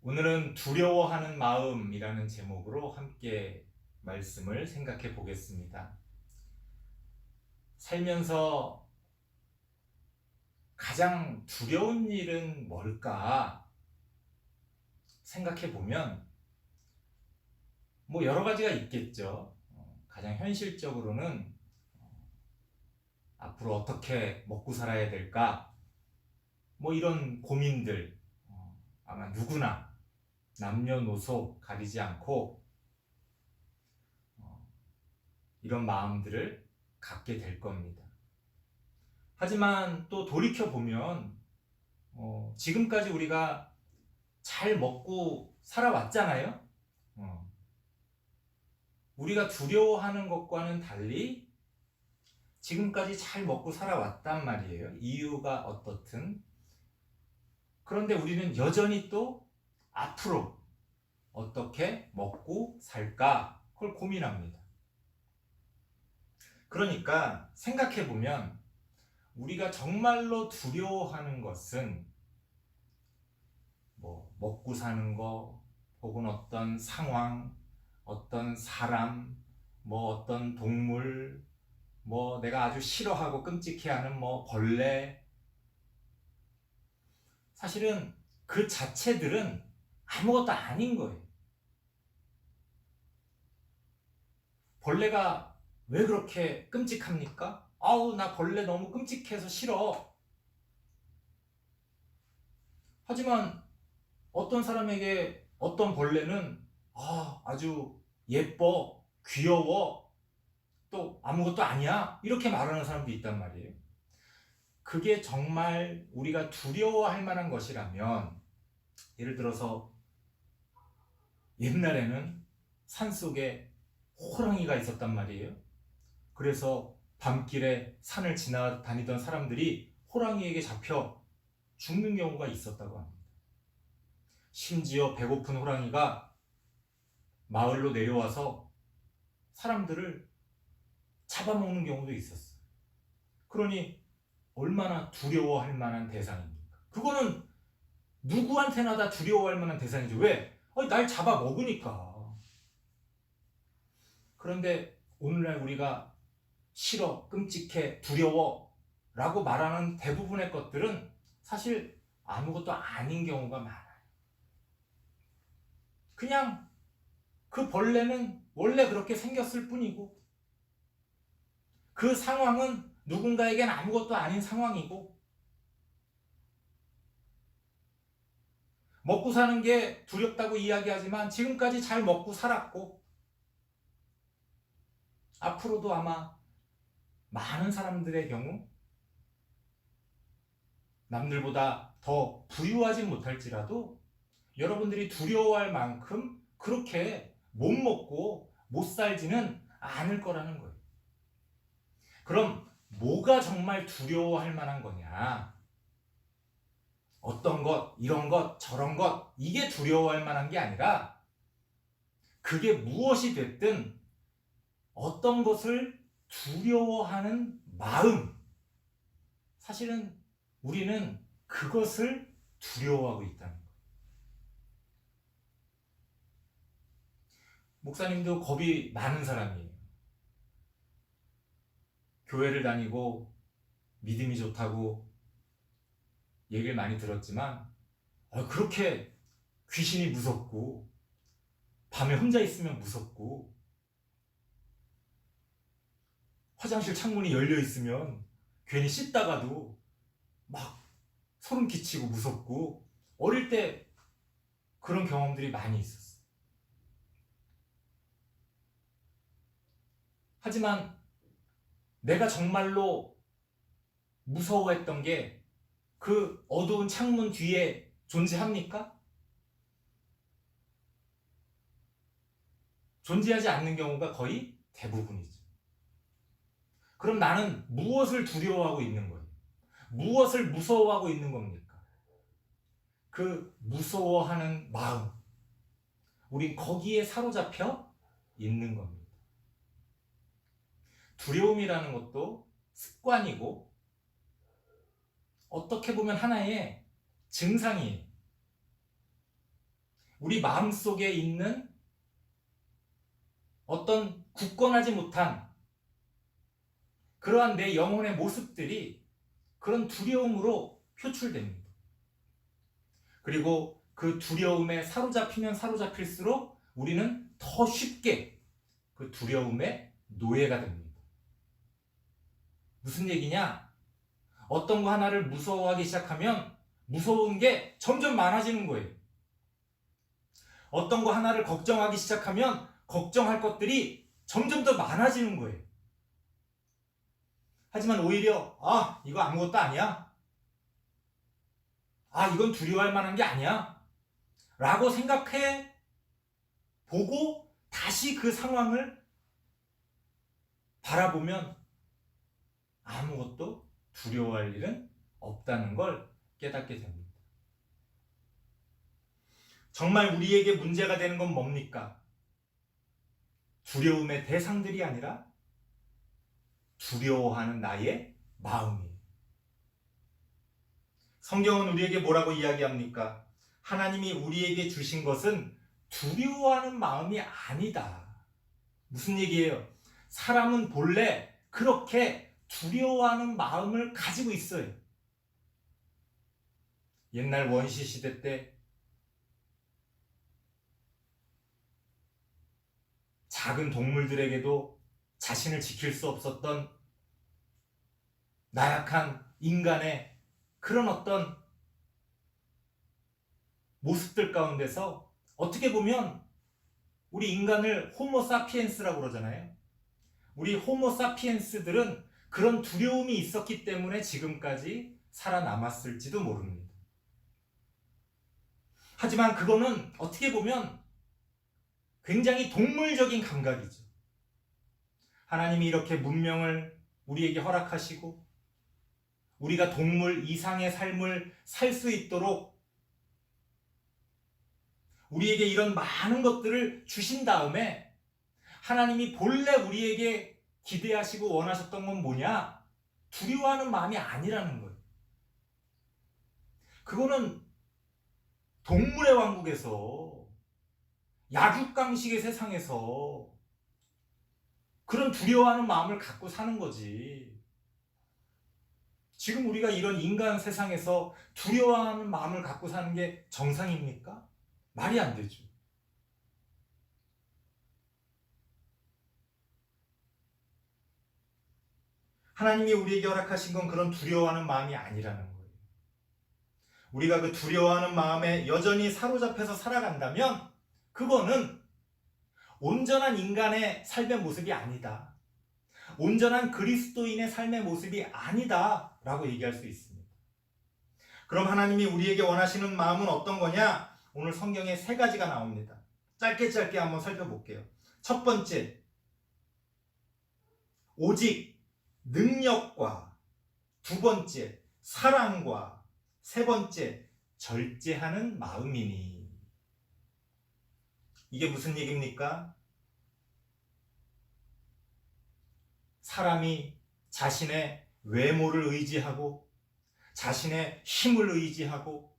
오늘은 두려워하는 마음이라는 제목으로 함께 말씀을 생각해 보겠습니다. 살면서 가장 두려운 일은 뭘까 생각해 보면 여러 가지가 있겠죠. 가장 현실적으로는 앞으로 어떻게 먹고 살아야 될까? 이런 고민들 아마 누구나 남녀노소 가리지 않고 이런 마음들을 갖게 될 겁니다. 하지만 또 돌이켜보면 지금까지 우리가 잘 먹고 살아왔잖아요. 우리가 두려워하는 것과는 달리 지금까지 잘 먹고 살아왔단 말이에요. 이유가 어떻든. 그런데 우리는 여전히 또 앞으로 어떻게 먹고 살까? 그걸 고민합니다. 그러니까 생각해보면 우리가 정말로 두려워하는 것은 먹고 사는 거, 혹은 어떤 상황, 어떤 사람, 어떤 동물, 내가 아주 싫어하고 끔찍해하는 벌레. 사실은 그 자체들은 아무것도 아닌 거예요. 벌레가 왜 그렇게 끔찍합니까? 아우, 나 벌레 너무 끔찍해서 싫어. 하지만 어떤 사람에게 어떤 벌레는 아주 예뻐, 귀여워, 또 아무것도 아니야, 이렇게 말하는 사람도 있단 말이에요. 그게 정말 우리가 두려워할 만한 것이라면, 예를 들어서 옛날에는 산속에 호랑이가 있었단 말이에요. 그래서 밤길에 산을 지나다니던 사람들이 호랑이에게 잡혀 죽는 경우가 있었다고 합니다. 심지어 배고픈 호랑이가 마을로 내려와서 사람들을 잡아먹는 경우도 있었어요. 그러니 얼마나 두려워할 만한 대상입니까? 그거는 누구한테나 다 두려워할 만한 대상이죠. 왜? 날 잡아먹으니까. 그런데 오늘날 우리가 싫어, 끔찍해, 두려워 라고 말하는 대부분의 것들은 사실 아무것도 아닌 경우가 많아요. 그냥 그 벌레는 원래 그렇게 생겼을 뿐이고, 그 상황은 누군가에겐 아무것도 아닌 상황이고, 먹고 사는 게 두렵다고 이야기하지만 지금까지 잘 먹고 살았고, 앞으로도 아마 많은 사람들의 경우 남들보다 더 부유하진 못할지라도 여러분들이 두려워할 만큼 그렇게 못 먹고 못 살지는 않을 거라는 거예요. 그럼 뭐가 정말 두려워할 만한 거냐? 어떤 것, 이런 것, 저런 것, 이게 두려워할 만한 게 아니라, 그게 무엇이 됐든 어떤 것을 두려워하는 마음, 사실은 우리는 그것을 두려워하고 있다는 거예요. 목사님도 겁이 많은 사람이에요. 교회를 다니고 믿음이 좋다고 얘기를 많이 들었지만, 그렇게 귀신이 무섭고, 밤에 혼자 있으면 무섭고, 화장실 창문이 열려 있으면 괜히 씻다가도 막 소름 끼치고 무섭고, 어릴 때 그런 경험들이 많이 있었어요. 하지만 내가 정말로 무서워했던 게 그 어두운 창문 뒤에 존재합니까? 존재하지 않는 경우가 거의 대부분이죠. 그럼 나는 무엇을 두려워하고 있는 거예요? 무엇을 무서워하고 있는 겁니까? 그 무서워하는 마음, 우린 거기에 사로잡혀 있는 겁니다. 두려움이라는 것도 습관이고, 어떻게 보면 하나의 증상이에요. 우리 마음속에 있는 어떤 굳건하지 못한 그러한 내 영혼의 모습들이 그런 두려움으로 표출됩니다. 그리고 그 두려움에 사로잡히면 사로잡힐수록 우리는 더 쉽게 그 두려움의 노예가 됩니다. 무슨 얘기냐? 어떤 거 하나를 무서워하기 시작하면 무서운 게 점점 많아지는 거예요. 어떤 거 하나를 걱정하기 시작하면 걱정할 것들이 점점 더 많아지는 거예요. 하지만 오히려 이거 아무것도 아니야. 이건 두려워할 만한 게 아니야. 라고 생각해 보고 다시 그 상황을 바라보면 아무것도 두려워할 일은 없다는 걸 깨닫게 됩니다. 정말 우리에게 문제가 되는 건 뭡니까? 두려움의 대상들이 아니라 두려워하는 나의 마음이에요. 성경은 우리에게 뭐라고 이야기합니까? 하나님이 우리에게 주신 것은 두려워하는 마음이 아니다. 무슨 얘기예요? 사람은 본래 그렇게 두려워하는 마음을 가지고 있어요. 옛날 원시 시대 때 작은 동물들에게도 자신을 지킬 수 없었던 나약한 인간의 그런 어떤 모습들 가운데서 어떻게 보면 우리 인간을 호모 사피엔스라고 그러잖아요. 우리 호모 사피엔스들은 그런 두려움이 있었기 때문에 지금까지 살아남았을지도 모릅니다. 하지만 그거는 어떻게 보면 굉장히 동물적인 감각이죠. 하나님이 이렇게 문명을 우리에게 허락하시고 우리가 동물 이상의 삶을 살 수 있도록 우리에게 이런 많은 것들을 주신 다음에 하나님이 본래 우리에게 기대하시고 원하셨던 건 뭐냐? 두려워하는 마음이 아니라는 거예요. 그거는 동물의 왕국에서 약육강식의 세상에서 그런 두려워하는 마음을 갖고 사는 거지. 지금 우리가 이런 인간 세상에서 두려워하는 마음을 갖고 사는 게 정상입니까? 말이 안 되죠. 하나님이 우리에게 허락하신 건 그런 두려워하는 마음이 아니라는 거예요. 우리가 그 두려워하는 마음에 여전히 사로잡혀서 살아간다면 그거는 온전한 인간의 삶의 모습이 아니다. 온전한 그리스도인의 삶의 모습이 아니다 라고 얘기할 수 있습니다. 그럼 하나님이 우리에게 원하시는 마음은 어떤 거냐? 오늘 성경에 3가지가 나옵니다. 짧게 한번 살펴볼게요. 첫 번째, 오직 능력과, 두 번째, 사랑과, 세 번째, 절제하는 마음이니. 이게 무슨 얘기입니까? 사람이 자신의 외모를 의지하고 자신의 힘을 의지하고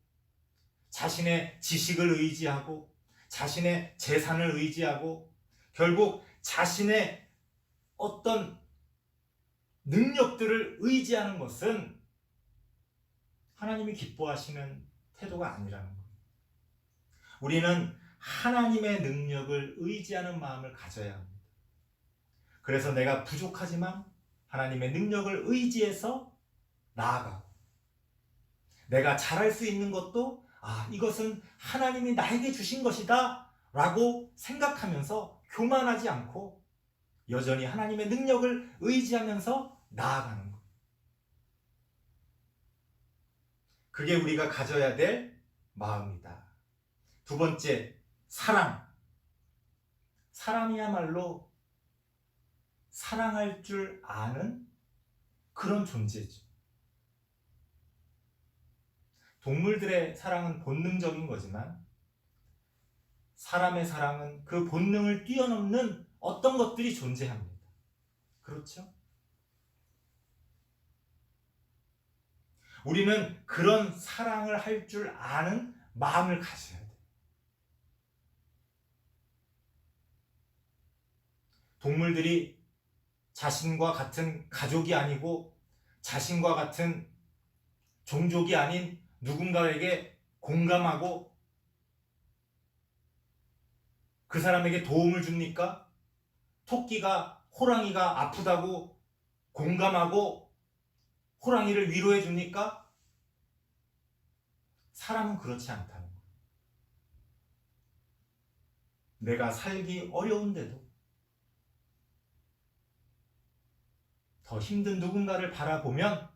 자신의 지식을 의지하고 자신의 재산을 의지하고 결국 자신의 어떤 능력들을 의지하는 것은 하나님이 기뻐하시는 태도가 아니라는 거예요. 우리는 하나님의 능력을 의지하는 마음을 가져야 합니다. 그래서 내가 부족하지만 하나님의 능력을 의지해서 나아가고 내가 잘할 수 있는 것도 이것은 하나님이 나에게 주신 것이다 라고 생각하면서 교만하지 않고 여전히 하나님의 능력을 의지하면서 나아가는 것. 그게 우리가 가져야 될 마음이다. 두 번째, 사랑. 사람이야말로 사랑할 줄 아는 그런 존재죠. 동물들의 사랑은 본능적인 거지만 사람의 사랑은 그 본능을 뛰어넘는 어떤 것들이 존재합니다. 그렇죠? 우리는 그런 사랑을 할 줄 아는 마음을 가져야 돼요. 동물들이 자신과 같은 가족이 아니고 자신과 같은 종족이 아닌 누군가에게 공감하고 그 사람에게 도움을 줍니까? 토끼가 호랑이가 아프다고 공감하고 호랑이를 위로해 줍니까? 사람은 그렇지 않다는 거예요. 내가 살기 어려운데도 더 힘든 누군가를 바라보면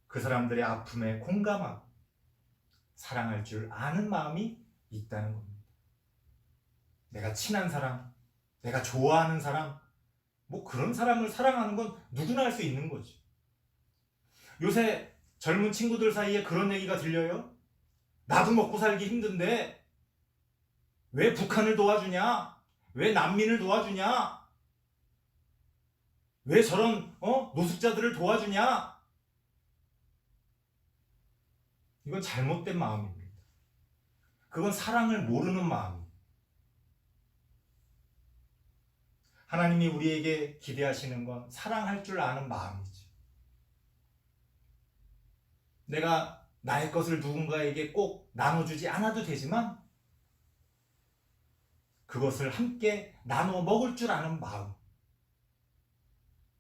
그 사람들의 아픔에 공감하고 사랑할 줄 아는 마음이 있다는 겁니다. 내가 친한 사람, 내가 좋아하는 사람, 뭐 그런 사람을 사랑하는 건 누구나 할 수 있는 거지. 요새 젊은 친구들 사이에 그런 얘기가 들려요. 나도 먹고 살기 힘든데 왜 북한을 도와주냐? 왜 난민을 도와주냐? 왜 저런 노숙자들을 도와주냐? 이건 잘못된 마음입니다. 그건 사랑을 모르는 마음입니다. 하나님이 우리에게 기대하시는 건 사랑할 줄 아는 마음이지. 내가 나의 것을 누군가에게 꼭 나눠주지 않아도 되지만 그것을 함께 나눠 먹을 줄 아는 마음.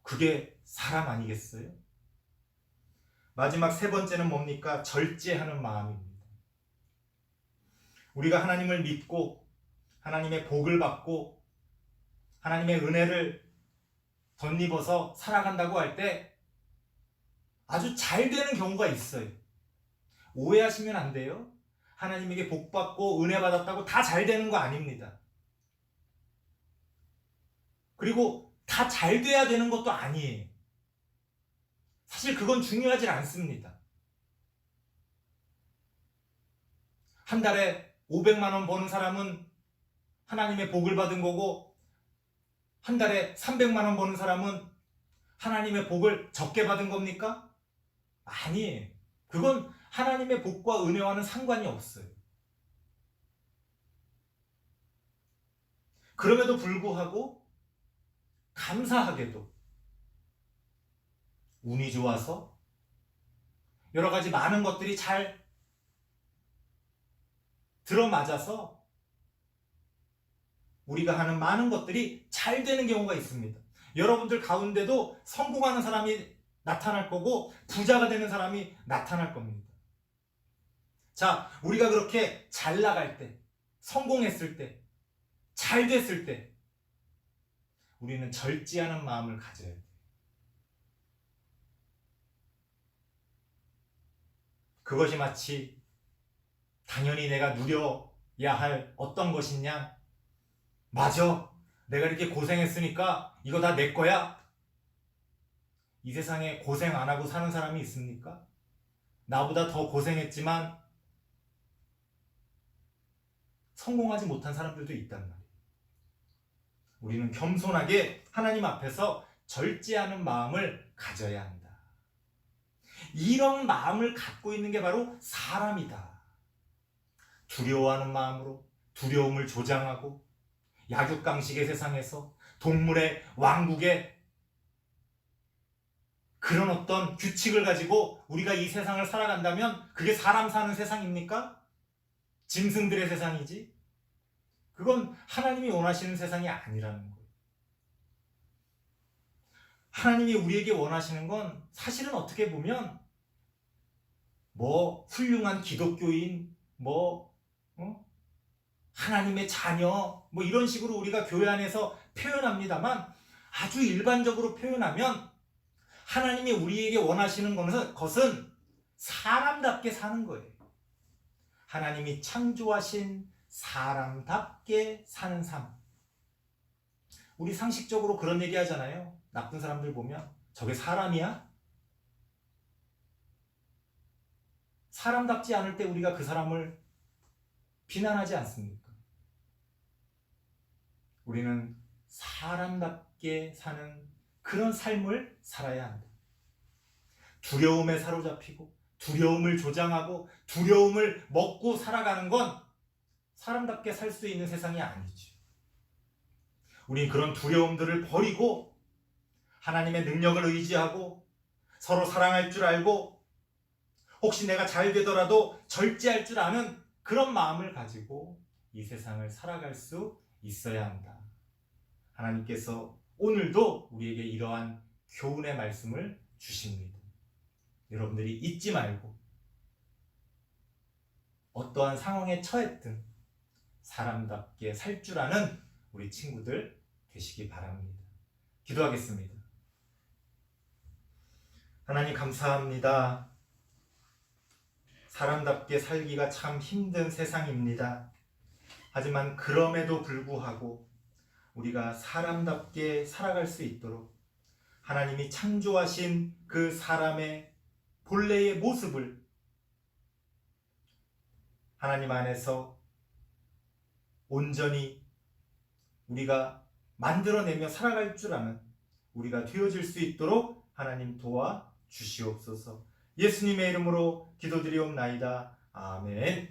그게 사람 아니겠어요? 마지막 세 번째는 뭡니까? 절제하는 마음입니다. 우리가 하나님을 믿고 하나님의 복을 받고 하나님의 은혜를 덧입어서 살아간다고 할 때 아주 잘 되는 경우가 있어요. 오해하시면 안 돼요. 하나님에게 복 받고 은혜 받았다고 다 잘 되는 거 아닙니다. 그리고 다 잘 돼야 되는 것도 아니에요. 사실 그건 중요하지 않습니다. 한 달에 500만 원 버는 사람은 하나님의 복을 받은 거고 한 달에 300만 원 버는 사람은 하나님의 복을 적게 받은 겁니까? 아니에요. 그건 하나님의 복과 은혜와는 상관이 없어요. 그럼에도 불구하고 감사하게도 운이 좋아서 여러 가지 많은 것들이 잘 들어맞아서 우리가 하는 많은 것들이 잘 되는 경우가 있습니다. 여러분들 가운데도 성공하는 사람이 나타날 거고 부자가 되는 사람이 나타날 겁니다. 자, 우리가 그렇게 잘 나갈 때, 성공했을 때, 잘 됐을 때 우리는 절제하는 마음을 가져야 돼요. 그것이 마치 당연히 내가 누려야 할 어떤 것이냐? 맞아. 내가 이렇게 고생했으니까 이거 다 내 거야. 이 세상에 고생 안 하고 사는 사람이 있습니까? 나보다 더 고생했지만 성공하지 못한 사람들도 있단 말이에요. 우리는 겸손하게 하나님 앞에서 절제하는 마음을 가져야 한다. 이런 마음을 갖고 있는 게 바로 사람이다. 두려워하는 마음으로 두려움을 조장하고 약육강식의 세상에서 동물의 왕국의 그런 어떤 규칙을 가지고 우리가 이 세상을 살아간다면 그게 사람 사는 세상입니까? 짐승들의 세상이지. 그건 하나님이 원하시는 세상이 아니라는 거예요. 하나님이 우리에게 원하시는 건 사실은 어떻게 보면 뭐 훌륭한 기독교인, 하나님의 자녀, 이런 식으로 우리가 교회 안에서 표현합니다만 아주 일반적으로 표현하면 하나님이 우리에게 원하시는 것은 사람답게 사는 거예요. 하나님이 창조하신 사람답게 사는 삶. 우리 상식적으로 그런 얘기 하잖아요. 나쁜 사람들 보면 저게 사람이야? 사람답지 않을 때 우리가 그 사람을 비난하지 않습니까? 우리는 사람답게 사는 그런 삶을 살아야 한다. 두려움에 사로잡히고 두려움을 조장하고 두려움을 먹고 살아가는 건 사람답게 살 수 있는 세상이 아니지. 우린 그런 두려움들을 버리고 하나님의 능력을 의지하고 서로 사랑할 줄 알고 혹시 내가 잘 되더라도 절제할 줄 아는 그런 마음을 가지고 이 세상을 살아갈 수 있어야 한다. 하나님께서 오늘도 우리에게 이러한 교훈의 말씀을 주십니다. 여러분들이 잊지 말고 어떠한 상황에 처했든 사람답게 살 줄 아는 우리 친구들 되시기 바랍니다. 기도하겠습니다. 하나님 감사합니다. 사람답게 살기가 참 힘든 세상입니다. 하지만 그럼에도 불구하고 우리가 사람답게 살아갈 수 있도록 하나님이 창조하신 그 사람의 본래의 모습을 하나님 안에서 온전히 우리가 만들어내며 살아갈 줄 아는 우리가 되어질 수 있도록 하나님 도와 주시옵소서. 예수님의 이름으로 기도드리옵나이다. 아멘.